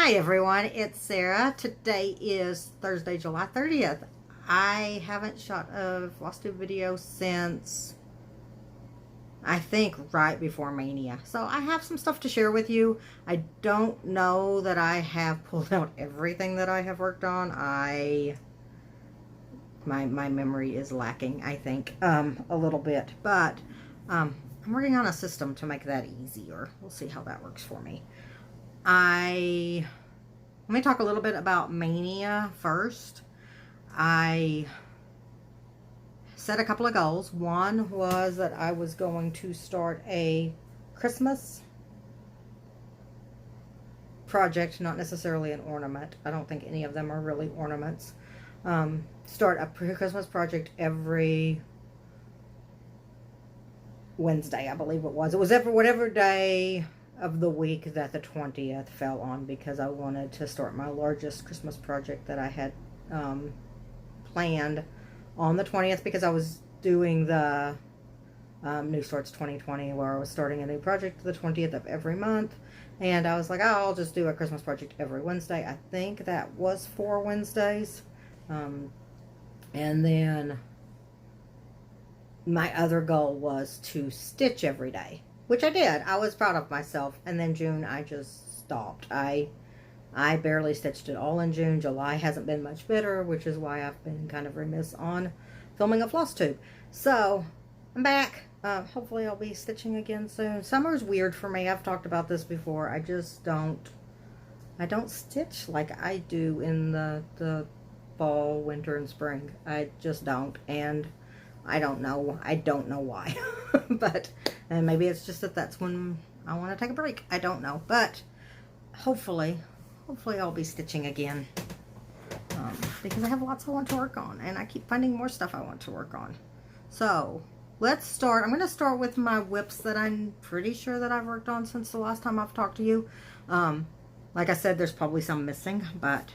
Hi everyone, it's Sarah. Today is Thursday, July 30th. I haven't shot a FlossTube video since, I think, right before Mania. So I have some stuff to share with you. I don't know that I have pulled out everything that I have worked on. My memory is lacking, I think, a little bit. But I'm working on a system to make that easier. We'll see how that works for me. Let me talk a little bit about Mania first. I set a couple of goals. One was that I was going to start a Christmas project, not necessarily an ornament. I don't think any of them are really ornaments. Start a Christmas project every Wednesday, I believe it was. It was whatever day of the week that the 20th fell on, because I wanted to start my largest Christmas project that I had planned on the 20th, because I was doing the New Starts 2020, where I was starting a new project the 20th of every month, and I was like, oh, I'll just do a Christmas project every Wednesday. I think that was 4 Wednesdays. And then my other goal was to stitch every day, which I did. I was proud of myself. And then June, I just stopped. I barely stitched at all in June. July hasn't been much better, which is why I've been kind of remiss on filming a FlossTube. So I'm back. Hopefully I'll be stitching again soon. Summer's weird for me. I've talked about this before. I don't stitch like I do in the fall, winter, and spring. I just don't. And I don't know why. But maybe it's just that that's when I want to take a break. I don't know. But hopefully I'll be stitching again. Because I have lots I want to work on. And I keep finding more stuff I want to work on. So let's start. I'm going to start with my whips that I'm pretty sure that I've worked on since the last time I've talked to you. Like I said, there's probably some missing. But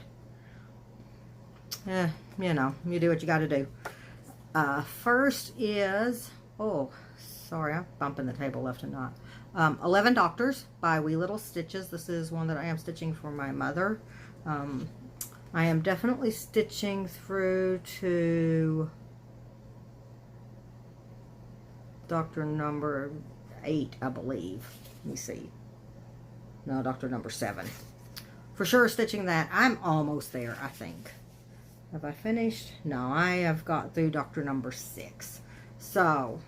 you know, you do what you got to do. First is, oh, sorry, I'm bumping the table left and not. 11 Doctors by Wee Little Stitches. This is one that I am stitching for my mother. I am definitely stitching through to doctor number 8, I believe. Let me see. No, doctor number 7. For sure stitching that. I'm almost there, I think. Have I finished? No, I have got through doctor number 6. So,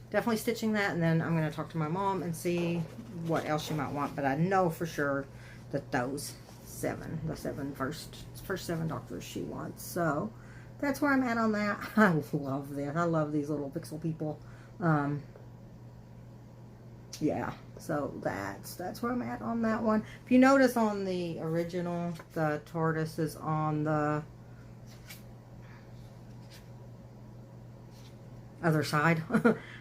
definitely stitching that, and then I'm going to talk to my mom and see what else she might want. But I know for sure that those 7, the first 7 doctors she wants. So, that's where I'm at on that. I love this. I love these little pixel people. Yeah, so that's where I'm at on that one. If you notice on the original, the tortoise is on the other side.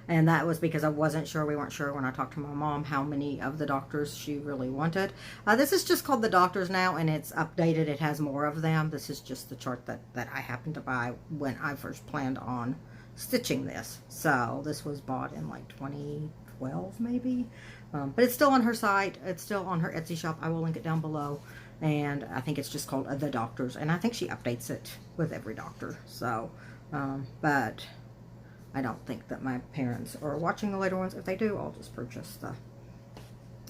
And that was because we weren't sure when I talked to my mom how many of the doctors she really wanted. This is just called the Doctors now, and it's updated. It has more of them. This is just the chart that I happened to buy when I first planned on stitching this. So this was bought in like 2012 maybe. But it's still on her site. It's still on her Etsy shop. I will link it down below. And I think it's just called the Doctors, and I think she updates it with every doctor. So but I don't think that my parents are watching the later ones. If they do, I'll just purchase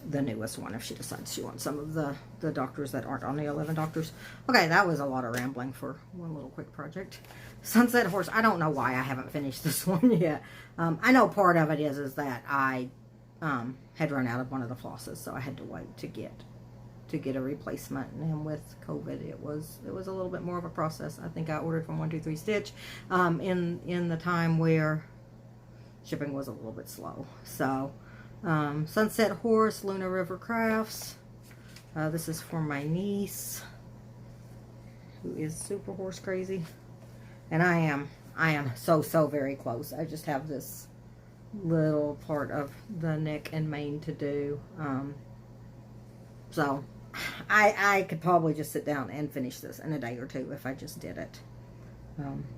the newest one if she decides she wants some of the doctors that aren't on the 11 Doctors. Okay, that was a lot of rambling for one little quick project. Sunset Horse, I don't know why I haven't finished this one yet. I know part of it is that I had run out of one of the flosses, so I had to wait to get a replacement, and with COVID it was a little bit more of a process. I think I ordered from 123 Stitch in the time where shipping was a little bit slow. So Sunset Horse, Luna River Crafts. This is for my niece, who is super horse crazy, and I am so very close. I just have this little part of the neck and mane to do. So I could probably just sit down and finish this in a day or two if I just did it.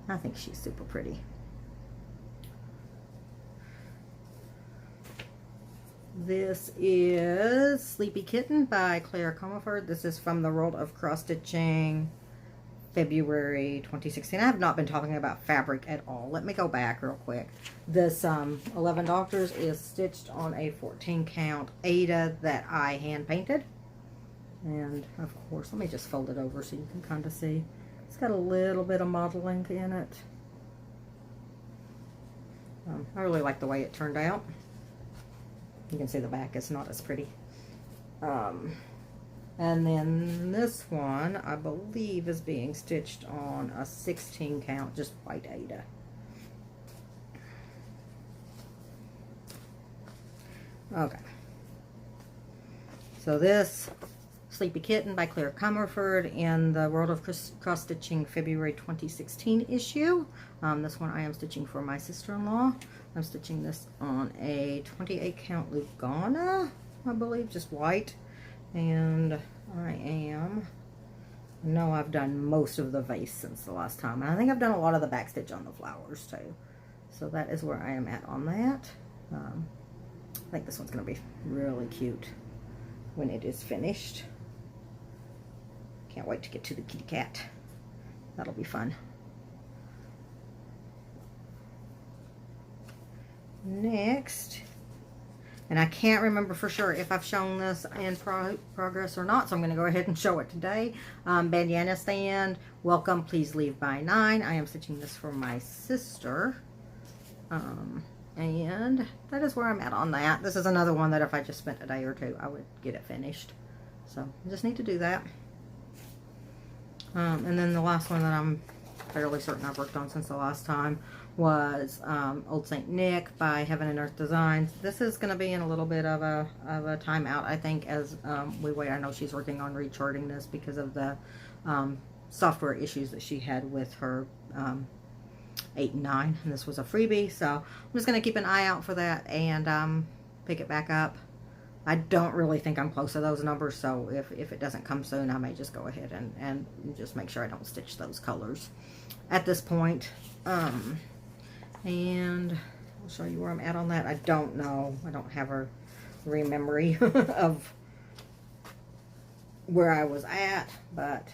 I think she's super pretty. This is Sleepy Kitten by Comerford. This is from the World of Cross Stitching, February 2016. I have not been talking about fabric at all. Let me go back real quick. This 11 Doctors is stitched on a 14 count Aida that I hand painted. And of course, let me just fold it over so you can kind of see. It's got a little bit of modeling in it. I really like the way it turned out. You can see the back is not as pretty. And then this one, I believe, is being stitched on a 16 count, just white Aida. Okay. So this Sleepy Kitten by Comerford in the World of Cross Stitching February 2016 issue. This one I am stitching for my sister-in-law. I'm stitching this on a 28 count Lugana, I believe, just white. And I've done most of the vase since the last time. And I think I've done a lot of the back stitch on the flowers too. So that is where I am at on that. I think this one's going to be really cute when it is finished. Can't wait to get to the kitty cat. That'll be fun. Next, and I can't remember for sure if I've shown this in progress or not, so I'm going to go ahead and show it today. Bandana stand, welcome, please leave by 9. I am stitching this for my sister. And that is where I'm at on that. This is another one that if I just spent a day or two, I would get it finished. So I just need to do that. And then the last one that I'm fairly certain I've worked on since the last time was Old St. Nick by Heaven and Earth Designs. This is going to be in a little bit of a timeout, I think, as we wait. I know she's working on recharting this because of the software issues that she had with her 8 and 9, and this was a freebie, so I'm just going to keep an eye out for that and pick it back up. I don't really think I'm close to those numbers, so if it doesn't come soon, I may just go ahead and just make sure I don't stitch those colors at this point. And I'll show you where I'm at on that. I don't know. I don't have a memory of where I was at, but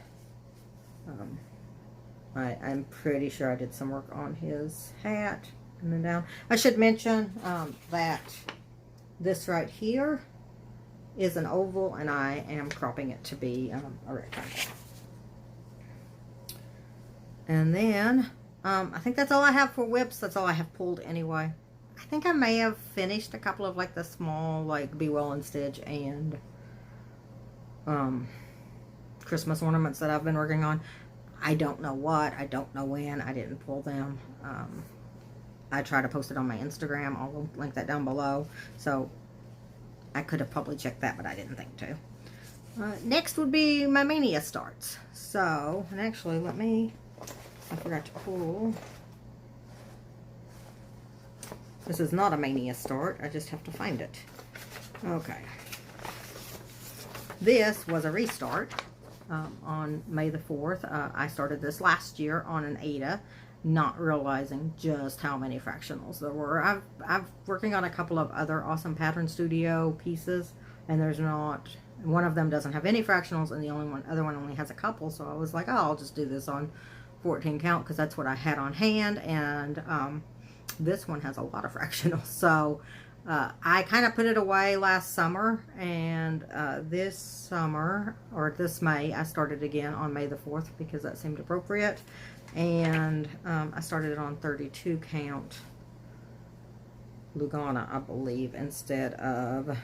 I'm pretty sure I did some work on his hat and then down. I should mention that this right here is an oval, and I am cropping it to be a rectangle. And then I think that's all I have for whips. That's all I have pulled anyway. I think I may have finished a couple of like the small like Be Well and Stitch and Christmas ornaments that I've been working on. I don't know what, I don't know when, I didn't pull them. I try to post it on my Instagram. I'll link that down below. So I could have probably checked that, but I didn't think to. Next would be my Mania Starts. So, and actually I forgot to pull. This is not a Mania Start, I just have to find it. Okay. This was a restart. On May the 4th. I started this last year on an Aida, not realizing just how many fractionals there were. I've working on a couple of other awesome Pattern Studio pieces, and there's not, one of them doesn't have any fractionals, and the other one only has a couple, so I was like, oh, I'll just do this on 14 count, because that's what I had on hand, and this one has a lot of fractionals, so I kind of put it away last summer, and this summer, or this May, I started again on May the 4th because that seemed appropriate, and I started it on 32 count Lugana, I believe, instead of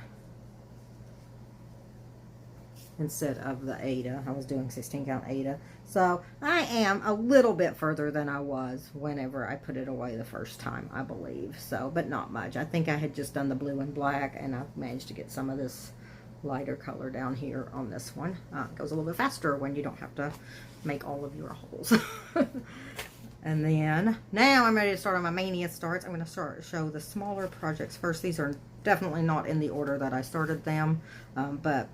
the Aida. I was doing 16 count Aida. So I am a little bit further than I was whenever I put it away the first time, I believe. So, but not much. I think I had just done the blue and black, and I've managed to get some of this lighter color down here on this one. It goes a little bit faster when you don't have to make all of your holes. And then now I'm ready to start on my Mania Starts. I'm going to show the smaller projects first. These are definitely not in the order that I started them, but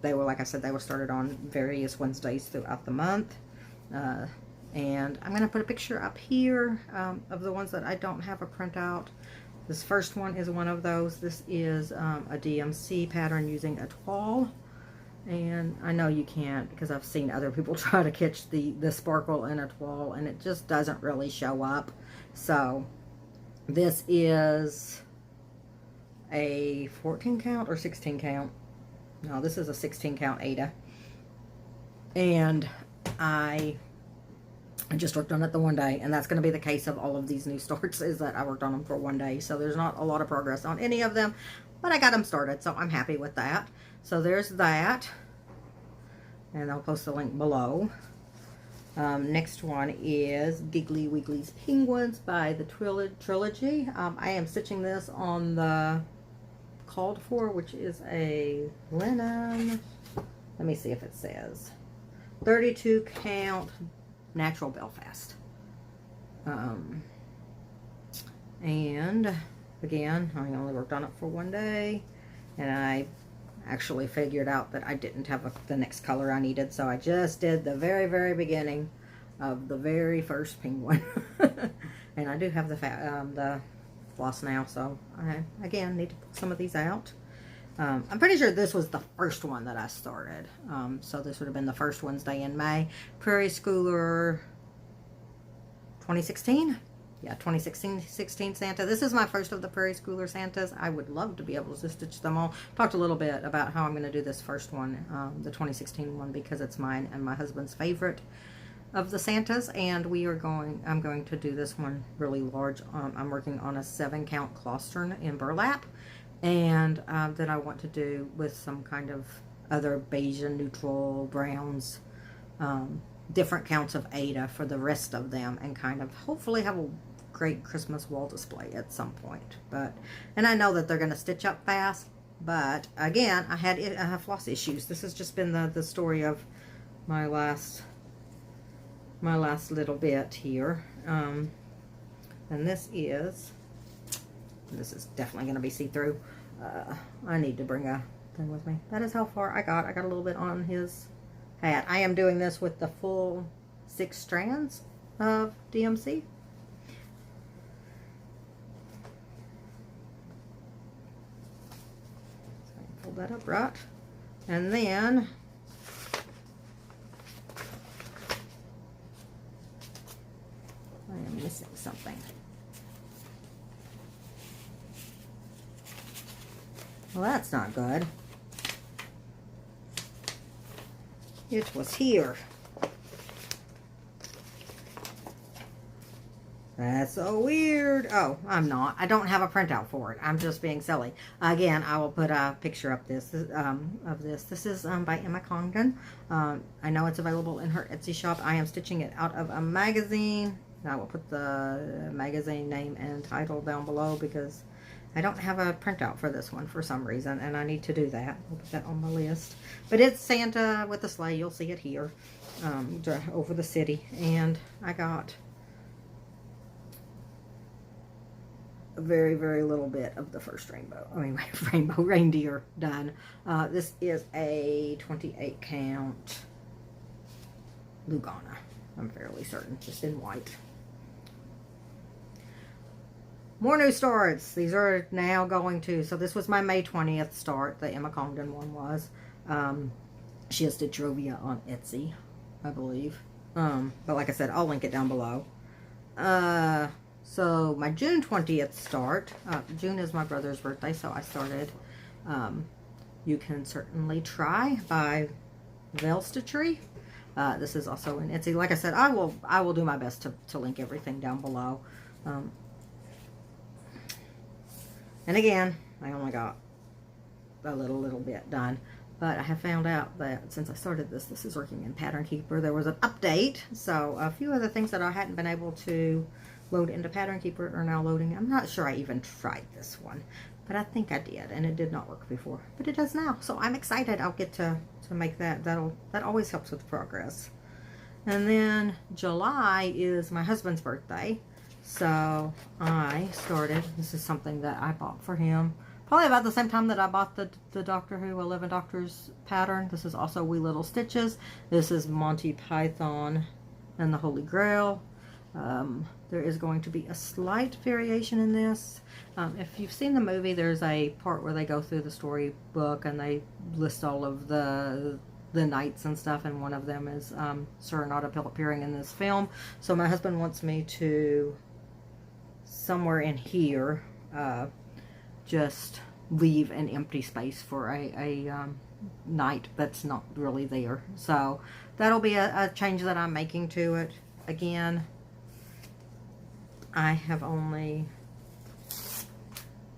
they were, like I said, they were started on various Wednesdays throughout the month. And I'm going to put a picture up here of the ones that I don't have a printout This first one is one of those. This is a DMC pattern using a toile. And I know you can't, because I've seen other people try to catch the sparkle in a toile, and it just doesn't really show up. So this is a 14 count or 16 count. No, this is a 16 count Ada. And I just worked on it the one day, and that's going to be the case of all of these new starts, is that I worked on them for one day. So there's not a lot of progress on any of them, but I got them started, so I'm happy with that. So there's that, and I'll post the link below. Next one is Giggly Wiggly's Penguins by the Trilogy. I am stitching this on the called for, which is a linen, let me see if it says 32 count natural Belfast. And again, I only worked on it for one day, and I actually figured out that I didn't have the next color I needed, so I just did the very beginning of the very first penguin. And I do have the floss now, so I again need to pull some of these out. I'm pretty sure this was the first one that I started, so this would have been the first Wednesday in May. Prairie Schooler 2016. Yeah, 2016 Santa. This is my first of the Prairie Schooler Santas. I would love to be able to stitch them all. Talked a little bit about how I'm going to do this first one, the 2016 one, because it's mine and my husband's favorite of the Santas, and I'm going to do this one really large. I'm working on a 7 count Congdon in burlap, and that I want to do with some kind of other beige and neutral browns, different counts of Ada for the rest of them, and kind of hopefully have a great Christmas wall display at some point. And I know that they're going to stitch up fast, but again, I have floss issues. This has just been the story of my last little bit here. And this is definitely going to be see-through. I need to bring a thing with me. That is how far I got. I got a little bit on his hat. I am doing this with the full 6 strands of DMC. So I can fold that up right. And then I am missing something. Well, that's not good. It was here. That's so weird. Oh, I'm not. I don't have a printout for it. I'm just being silly. Again, I will put a picture up of this. This is by Emma Congdon. I know it's available in her Etsy shop. I am stitching it out of a magazine. I will put the magazine name and title down below, because I don't have a printout for this one for some reason, and I need to do that. I'll put that on my list. But it's Santa with a sleigh. You'll see it here over the city. And I got a very little bit of the first rainbow reindeer done. This is a 28 count Lugana. I'm fairly certain, just in white. More new starts. These are now going to, so this was my May 20th start. The Emma Congdon one was. She has Stitchery on Etsy, I believe. But like I said, I'll link it down below. So my June 20th start. June is my brother's birthday, so I started You Can Certainly Try by Vale Stitchery. This is also in Etsy. Like I said, I will do my best to link everything down below. And again, I only got a little bit done, but I have found out that since I started this is working in Pattern Keeper. There was an update, so a few other things that I hadn't been able to load into Pattern Keeper are now loading. I'm not sure I even tried this one, but I think I did, and it did not work before, but it does now. So I'm excited. I'll get to make that. That always helps with progress. And then July is my husband's birthday. So I started, this is something that I bought for him, probably about the same time that I bought the Doctor Who 11 Doctors pattern. This is also Wee Little Stitches. This is Monty Python and the Holy Grail. there is going to be a slight variation in this. If you've seen the movie, there's a part where they go through the storybook and they list all of the knights and stuff, and one of them is Sir not appearing in this film. So my husband wants me to, somewhere in here, just leave an empty space for a knight that's not really there. So that'll be a change that I'm making to it. Again, I have only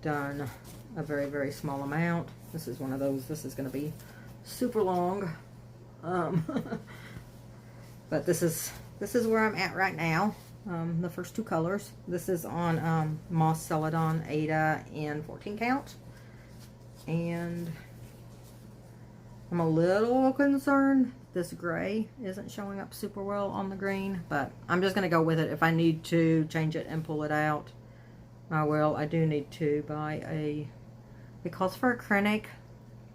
done a very, very small amount. This is one of those, this is going to be super long. But this is where I'm at right now. The first two colors. This is on Moss Celadon Ada in 14 count. And I'm a little concerned this gray isn't showing up super well on the green, but I'm just going to go with it. If I need to change it and pull it out, I will. I do need to buy it calls for a Krennic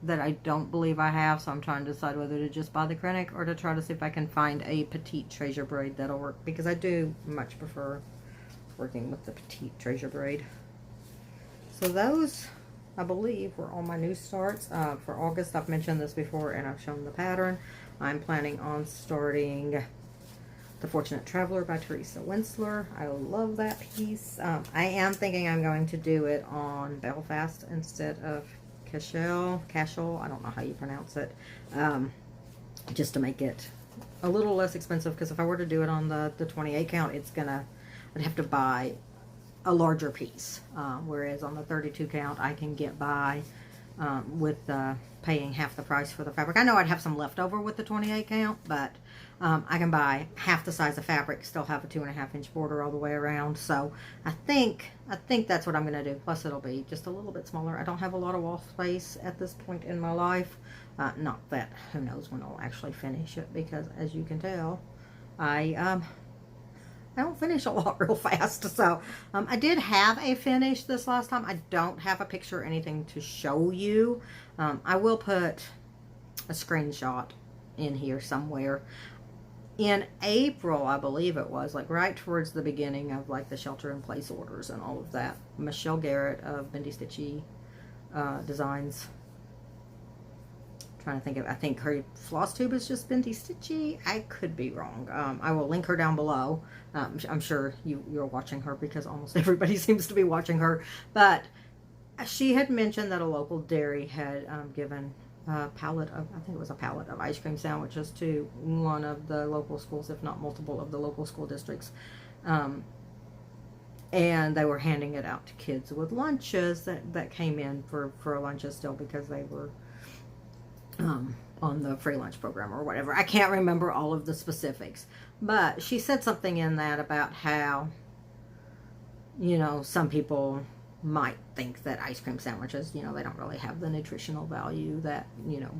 that I don't believe I have, so I'm trying to decide whether to just buy the Krennic or to try to see if I can find a petite treasure braid that'll work, because I do much prefer working with the petite treasure braid. So those, I believe, were all my new starts. For August, I've mentioned this before and I've shown the pattern. I'm planning on starting The Fortunate Traveler by Teresa Winsler. I love that piece. I am thinking I'm going to do it on Belfast instead of Cashel. I don't know how you pronounce it. Just to make it a little less expensive, because if I were to do it on the 28 count, I'd have to buy a larger piece. Whereas on the 32 count, I can get by with paying half the price for the fabric. I know I'd have some left over with the 28 count, but I can buy half the size of fabric, still have a 2.5 inch border all the way around. So I think that's what I'm going to do. Plus it'll be just a little bit smaller. I don't have a lot of wall space at this point in my life. Not that, who knows when I'll actually finish it, because as you can tell, I don't finish a lot real fast. So I did have a finish this last time. I don't have a picture or anything to show you. I will put a screenshot in here somewhere. In April, I believe it was, like right towards the beginning of like the shelter-in-place orders and all of that, Michelle Garrett of Bendy Stitchy Designs, trying to think of, I think her FlossTube is just Bendy Stitchy. I could be wrong. I will link her down below. I'm sure you're watching her because almost everybody seems to be watching her. But she had mentioned that a local dairy had given a pallet of, I think it was a pallet of ice cream sandwiches to one of the local schools, if not multiple of the local school districts. And they were handing it out to kids with lunches that came in for lunches still, because they were on the free lunch program or whatever. I can't remember all of the specifics, but she said something in that about how, you know, some people might think that ice cream sandwiches, you know, they don't really have the nutritional value that, you know,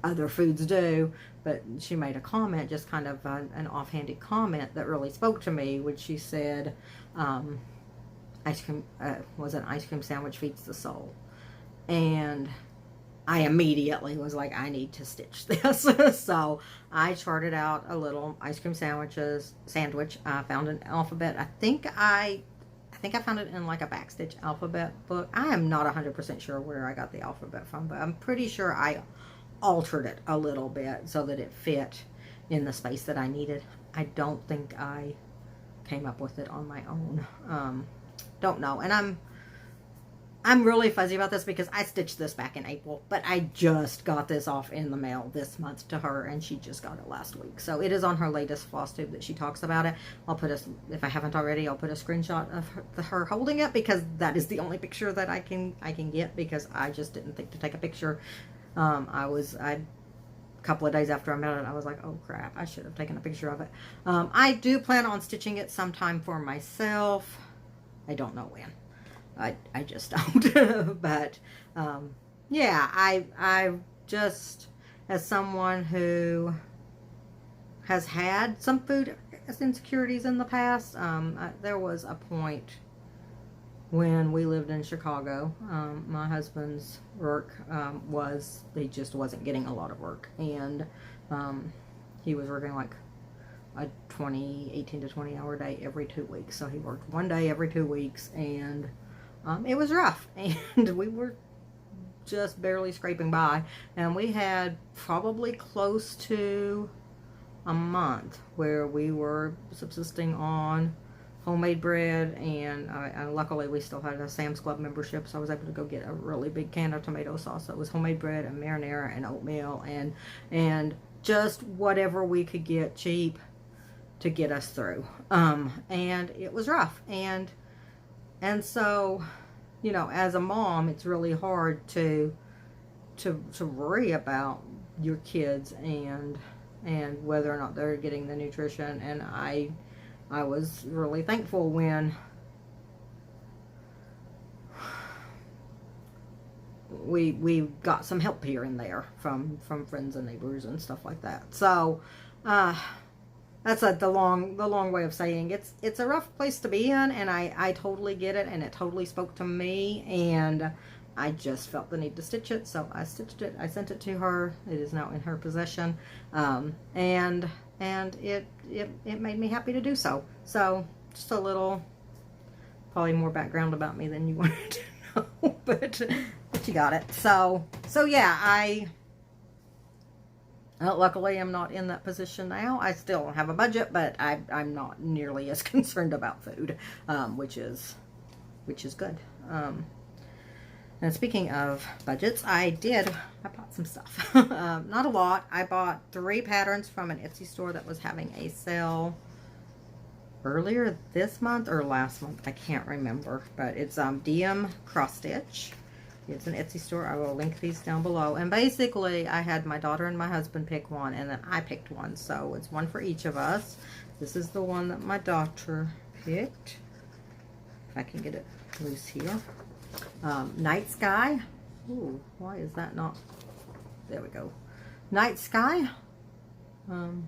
other foods do. But she made a comment, just kind of an offhanded comment that really spoke to me, which she said, ice cream was an ice cream sandwich feeds the soul. And I immediately was like, I need to stitch this. So I charted out a little ice cream sandwich. I found an alphabet. I think I found it in like a backstitch alphabet book. I am not 100% sure where I got the alphabet from, but I'm pretty sure I altered it a little bit so that it fit in the space that I needed. I don't think I came up with it on my own. Don't know. And I'm really fuzzy about this because I stitched this back in April, but I just got this off in the mail this month to her, and she just got it last week. So it is on her latest FlossTube that she talks about it. I'll put if I haven't already, I'll put a screenshot of her holding it, because that is the only picture that I can get, because I just didn't think to take a picture. A couple of days after I met it, I was like, oh crap, I should have taken a picture of it. I do plan on stitching it sometime for myself. I don't know when. I just don't. But yeah, I just, as someone who has had some food insecurities in the past, there was a point when we lived in Chicago. My husband's work he just wasn't getting a lot of work, and he was working like a 18 to 20 hour day every 2 weeks. So he worked 1 day every 2 weeks, and it was rough, and we were just barely scraping by. And we had probably close to a month where we were subsisting on homemade bread, and luckily we still had a Sam's Club membership, so I was able to go get a really big can of tomato sauce. So it was homemade bread and marinara and oatmeal and just whatever we could get cheap to get us through. And it was rough, and so, you know, as a mom, it's really hard to worry about your kids and whether or not they're getting the nutrition. And I was really thankful when we got some help here and there from friends and neighbors and stuff like that. So that's the long way of saying it's a rough place to be in, and I totally get it, and it totally spoke to me, and I just felt the need to stitch it, so I stitched it. I sent it to her. It is now in her possession, and it made me happy to do so. So just a little, probably more background about me than you wanted to know, but you got it. So yeah, I luckily I'm not in that position now. I still have a budget, but I'm not nearly as concerned about food, which is good. And speaking of budgets, I bought some stuff. Not a lot. I bought 3 patterns from an Etsy store that was having a sale earlier this month or last month. I can't remember, but it's DM Cross Stitch. It's an Etsy store. I will link these down below. And basically, I had my daughter and my husband pick one, and then I picked one. So it's one for each of us. This is the one that my daughter picked. If I can get it loose here. Night Sky. Ooh, why is that not? There we go. Night Sky.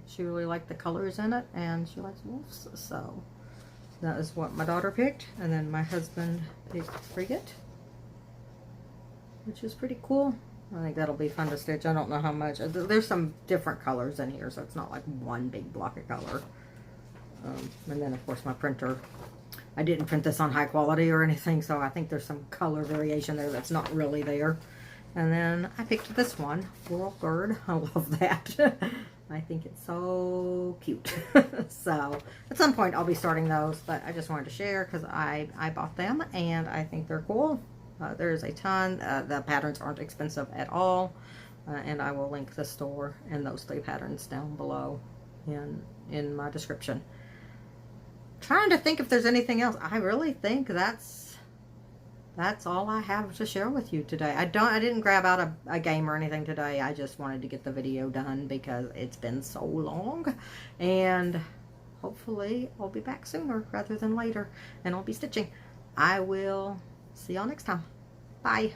She really liked the colors in it, and she likes wolves. So that is what my daughter picked. And then my husband picked Frigate, which is pretty cool. I think that'll be fun to stitch. I don't know how much. There's some different colors in here, so it's not like one big block of color. And then, of course, my printer. I didn't print this on high quality or anything, so I think there's some color variation there that's not really there. And then I picked this one, Floral Bird. I love that. I think it's so cute. So at some point I'll be starting those, but I just wanted to share because I bought them and I think they're cool. There's a ton. The patterns aren't expensive at all, and I will link the store and those 3 patterns down below in my description. Trying to think if there's anything else. I really think that's all I have to share with you today. I didn't grab out a game or anything today. I just wanted to get the video done because it's been so long, and hopefully I'll be back sooner rather than later, and I'll be stitching. I will see y'all next time. Bye.